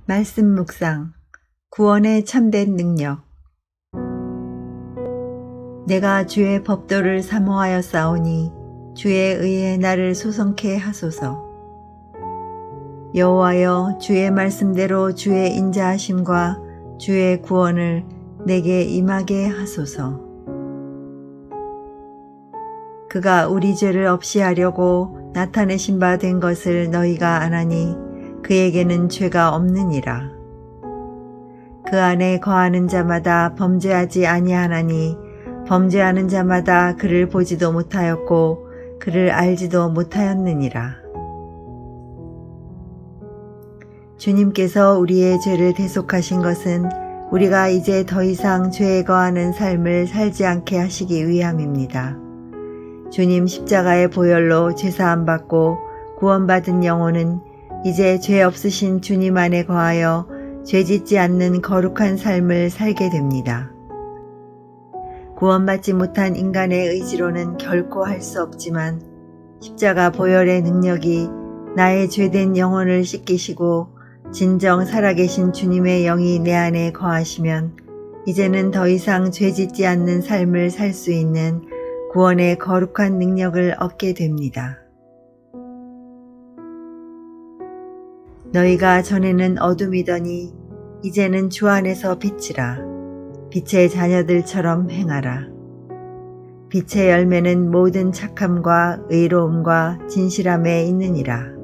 말씀 묵상, 구원의 참된 능력. 내가 주의 법도를 사모하여 싸우니 주의 의에 나를 소성케 하소서. 여호와여, 주의 말씀대로 주의 인자하심과 주의 구원을 내게 임하게 하소서. 그가 우리 죄를 없이 하려고 나타내신 바 된 것을 너희가 아나니 그에게는 죄가 없느니라. 그 안에 거하는 자마다 범죄하지 아니하나니 범죄하는 자마다 그를 보지도 못하였고 그를 알지도 못하였느니라. 주님께서 우리의 죄를 대속하신 것은 우리가 이제 더 이상 죄에 거하는 삶을 살지 않게 하시기 위함입니다. 주님 십자가의 보혈로 죄사함 받고 구원받은 영혼은 이제 죄 없으신 주님 안에 거하여 죄짓지 않는 거룩한 삶을 살게 됩니다. 구원받지 못한 인간의 의지로는 결코 할 수 없지만 십자가 보혈의 능력이 나의 죄된 영혼을 씻기시고 진정 살아계신 주님의 영이 내 안에 거하시면 이제는 더 이상 죄짓지 않는 삶을 살 수 있는 구원의 거룩한 능력을 얻게 됩니다. 너희가 전에는 어둠이더니 이제는 주 안에서 빛이라. 빛의 자녀들처럼 행하라. 빛의 열매는 모든 착함과 의로움과 진실함에 있느니라.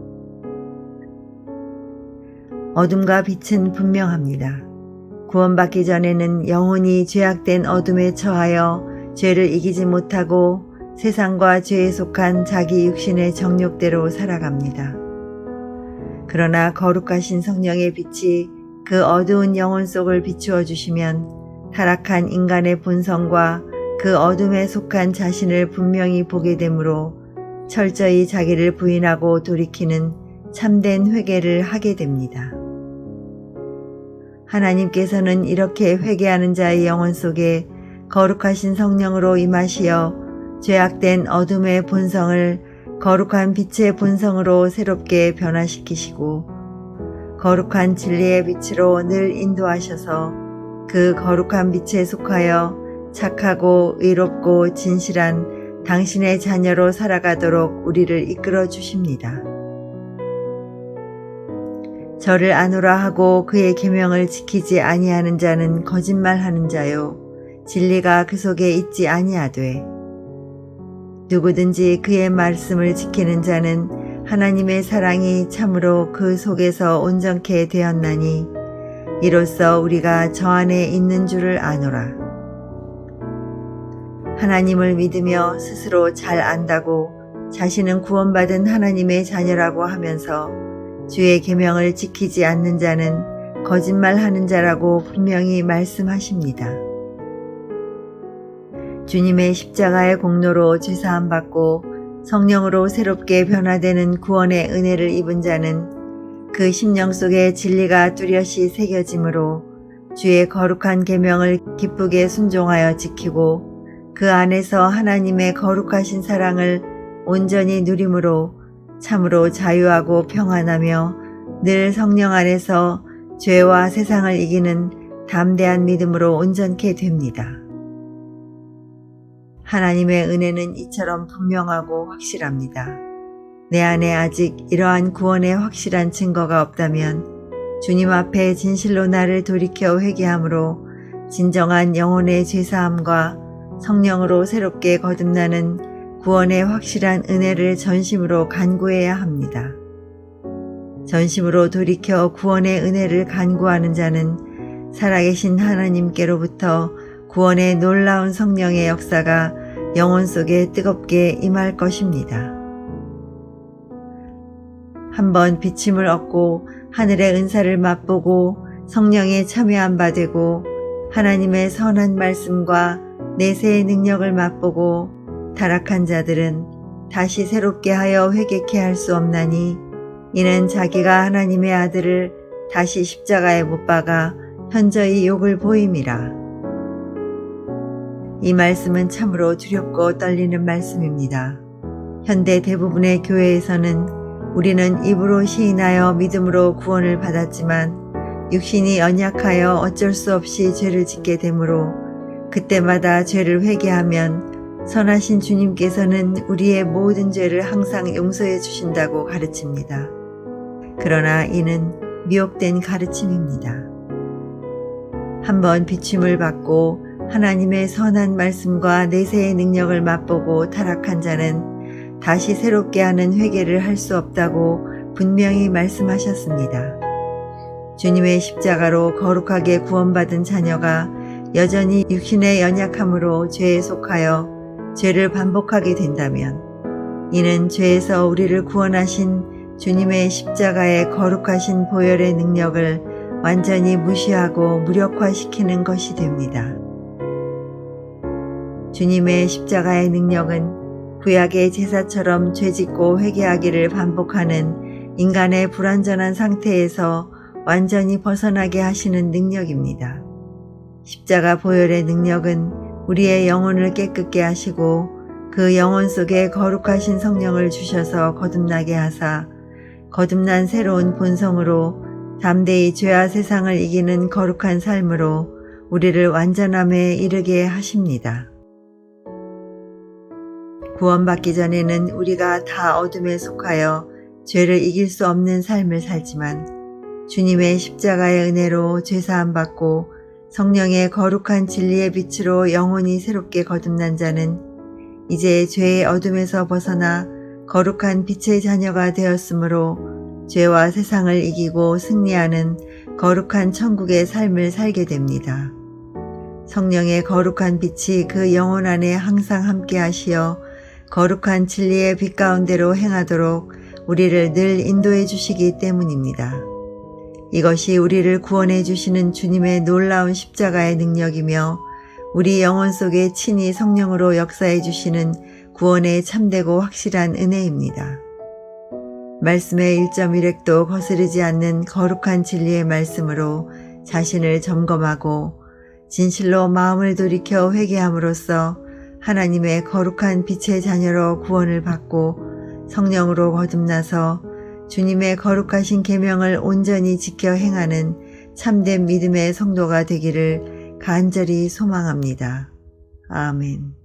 어둠과 빛은 분명합니다. 구원받기 전에는 영혼이 죄악된 어둠에 처하여 죄를 이기지 못하고 세상과 죄에 속한 자기 육신의 정욕대로 살아갑니다. 그러나 거룩하신 성령의 빛이 그 어두운 영혼 속을 비추어 주시면 타락한 인간의 본성과 그 어둠에 속한 자신을 분명히 보게 되므로 철저히 자기를 부인하고 돌이키는 참된 회개를 하게 됩니다. 하나님께서는 이렇게 회개하는 자의 영혼 속에 거룩하신 성령으로 임하시어 죄악된 어둠의 본성을 거룩한 빛의 본성으로 새롭게 변화시키시고 거룩한 진리의 빛으로 늘 인도하셔서 그 거룩한 빛에 속하여 착하고 의롭고 진실한 당신의 자녀로 살아가도록 우리를 이끌어 주십니다. 저를 아노라 하고 그의 계명을 지키지 아니하는 자는 거짓말하는 자요 진리가 그 속에 있지 아니하되 누구든지 그의 말씀을 지키는 자는 하나님의 사랑이 참으로 그 속에서 온전케 되었나니 이로써 우리가 저 안에 있는 줄을 아노라. 하나님을 믿으며 스스로 잘 안다고 자신은 구원받은 하나님의 자녀라고 하면서 주의 계명을 지키지 않는 자는 거짓말하는 자라고 분명히 말씀하십니다. 주님의 십자가의 공로로 죄사함 받고 성령으로 새롭게 변화되는 구원의 은혜를 입은 자는 그 심령 속에 진리가 뚜렷이 새겨지므로 주의 거룩한 계명을 기쁘게 순종하여 지키고 그 안에서 하나님의 거룩하신 사랑을 온전히 누림으로 참으로 자유하고 평안하며 늘 성령 안에서 죄와 세상을 이기는 담대한 믿음으로 온전케 됩니다. 하나님의 은혜는 이처럼 분명하고 확실합니다. 내 안에 아직 이러한 구원의 확실한 증거가 없다면 주님 앞에 진실로 나를 돌이켜 회개함으로 진정한 영혼의 죄사함과 성령으로 새롭게 거듭나는 구원의 확실한 은혜를 전심으로 간구해야 합니다. 전심으로 돌이켜 구원의 은혜를 간구하는 자는 살아계신 하나님께로부터 구원의 놀라운 성령의 역사가 영혼 속에 뜨겁게 임할 것입니다. 한번 비침을 얻고 하늘의 은사를 맛보고 성령에 참여한 바 되고 하나님의 선한 말씀과 내세의 능력을 맛보고 타락한 자들은 다시 새롭게 하여 회개케 할 수 없나니 이는 자기가 하나님의 아들을 다시 십자가에 못 박아 현저히 욕을 보임이라. 이 말씀은 참으로 두렵고 떨리는 말씀입니다. 현대 대부분의 교회에서는 우리는 입으로 시인하여 믿음으로 구원을 받았지만 육신이 연약하여 어쩔 수 없이 죄를 짓게 되므로 그때마다 죄를 회개하면 선하신 주님께서는 우리의 모든 죄를 항상 용서해 주신다고 가르칩니다. 그러나 이는 미혹된 가르침입니다. 한번 비침을 받고 하나님의 선한 말씀과 내세의 능력을 맛보고 타락한 자는 다시 새롭게 하는 회개를 할 수 없다고 분명히 말씀하셨습니다. 주님의 십자가로 거룩하게 구원받은 자녀가 여전히 육신의 연약함으로 죄에 속하여 죄를 반복하게 된다면 이는 죄에서 우리를 구원하신 주님의 십자가의 거룩하신 보혈의 능력을 완전히 무시하고 무력화시키는 것이 됩니다. 주님의 십자가의 능력은 구약의 제사처럼 죄짓고 회개하기를 반복하는 인간의 불완전한 상태에서 완전히 벗어나게 하시는 능력입니다. 십자가 보혈의 능력은 우리의 영혼을 깨끗게 하시고 그 영혼 속에 거룩하신 성령을 주셔서 거듭나게 하사 거듭난 새로운 본성으로 담대히 죄와 세상을 이기는 거룩한 삶으로 우리를 완전함에 이르게 하십니다. 구원받기 전에는 우리가 다 어둠에 속하여 죄를 이길 수 없는 삶을 살지만 주님의 십자가의 은혜로 죄사함 받고 성령의 거룩한 진리의 빛으로 영혼이 새롭게 거듭난 자는 이제 죄의 어둠에서 벗어나 거룩한 빛의 자녀가 되었으므로 죄와 세상을 이기고 승리하는 거룩한 천국의 삶을 살게 됩니다. 성령의 거룩한 빛이 그 영혼 안에 항상 함께 하시어 거룩한 진리의 빛 가운데로 행하도록 우리를 늘 인도해 주시기 때문입니다. 이것이 우리를 구원해 주시는 주님의 놀라운 십자가의 능력이며 우리 영혼 속에 친히 성령으로 역사해 주시는 구원의 참되고 확실한 은혜입니다. 말씀의 1.1획도 거스르지 않는 거룩한 진리의 말씀으로 자신을 점검하고 진실로 마음을 돌이켜 회개함으로써 하나님의 거룩한 빛의 자녀로 구원을 받고 성령으로 거듭나서 주님의 거룩하신 계명을 온전히 지켜 행하는 참된 믿음의 성도가 되기를 간절히 소망합니다. 아멘.